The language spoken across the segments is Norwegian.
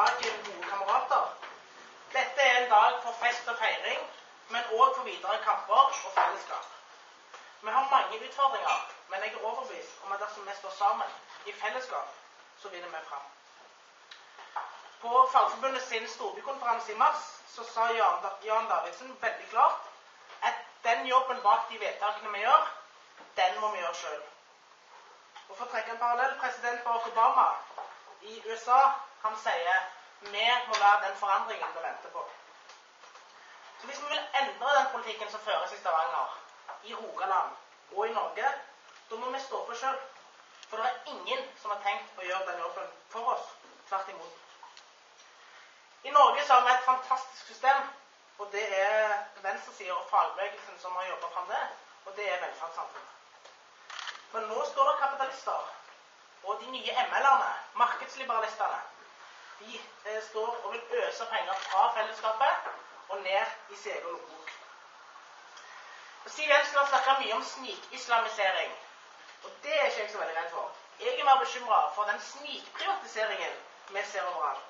dagen, gode kamerater. Dette er en dag for fest og feiring, men også for videre kamper og fellesskap. Vi har mange utfordringer, men jeg er overbevist om at dersom vi står sammen i fellesskap, så vinner vi frem. På Fagforbundet sin storbykonferanse i mars så sa Jan Davidsen veldig klart at den jobben bak de vedtakene vi gjør, den må vi gjøre selv. Og for å trekke en parallell, president Barack Obama i USA, han sier vi må være den forandringen vi venter på. Så hvis vi vil endre den politikken som føres i Stavanger, i Rogaland og i Norge, da må vi stå på selv. For det er ingen som har tenkt å gjøre den jobben for oss, tvert imot. I Norge så har vi et fantastisk system, og det er venstresiden og fagbevegelsen som har jobbet frem det, og det er velferdssamfunnet. Men nå står det kapitalister, og de nye ML-erne, markedsliberalistene, de står og vil øse penger fra fellesskapet og ned i sin egen lommebok. Siv Jensen har snakket mye om snikislamisering, og det er ikke jeg så veldig redd for. Jeg er mer bekymret for den snikprivatiseringen vi ser overalt.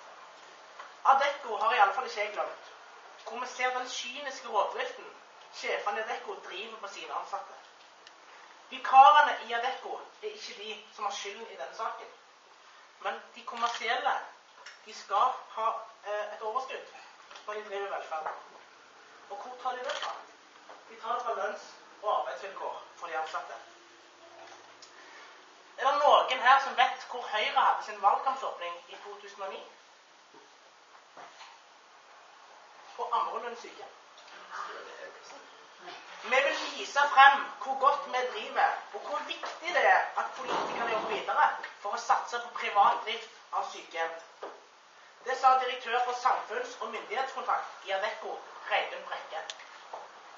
Adecco har i alle fall ikke jeg glemt, hvor vi ser den kyniske rådriften sjefene i Adecco driver på sine ansatte. Vikarene i Adecco er ikke de som har skylden i denne saken, men de kommersielle, de skal ha et overskudd når de driver velferd. Og hvor tar de det fra? De tar det fra lønns- og arbeidsvilkår for de ansatte. Er det noen her som vet hvor Høyre hadde sin valgkampsåpning i 2009? På Ammerud syke. Vi vil vise frem hvor godt vi driver, og hvor viktig det er at politikerne jobber videre for å satse på privat drift av sykehjem. Det sa direktør for samfunns- og myndighetskontakt i Adecco, Reidun Brekke.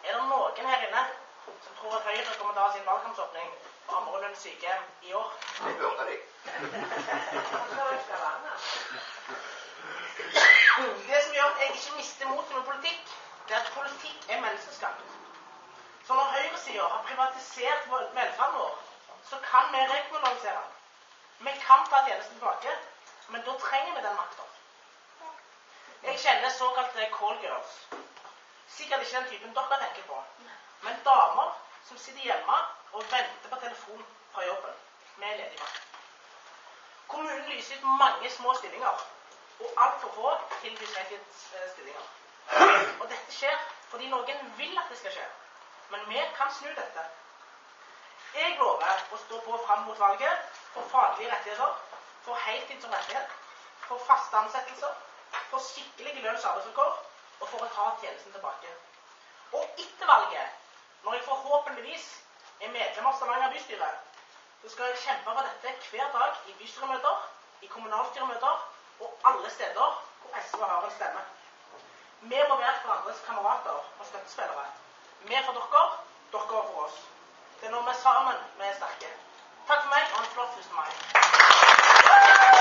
Er det noen her inne som tror at Høyre kommer til å ha sin valgkampsåpning på Ammerud sykehjem i år? Det burde de. Det som gjør at jeg ikke mister motet med politikk, det er at politikk er menneskeskapt. Så når høyresiden har privatisert velferden vår, så kan vi rekommunalisere den. Vi kan ta tjenesten tilbake, men da trenger vi den makten. Jeg kjenner såkalte call girls. Sikkert ikke den typen dere tenker på, men damer som sitter hjemme og venter på telefon fra jobben med ledig makt. Kommunen lyser ut mange små stillinger, og alt for få tilbys heltidsstillinger. Og dette skjer fordi noen vil at det skal skje, men vi kan snu dette. Jeg lover å stå på frem mot valget for faglige rettigheter, for heltid som rettighet, for faste ansettelser, for skikkelige lønns- og arbeidsvilkår, og for å ta tjenesten tilbake. Og etter valget, når jeg forhåpentligvis er medlem av Stavanger bystyre, så skal jeg kjempe for dette hver dag i bystyremøter, i kommunalstyremøter og alle steder hvor SV har en stemme. Vi må være hverandres kamerater og støttespillere. Vi for dere, dere for oss. Det er når vi er sammen vi er sterke. Takk for meg, og en flott 1. mai.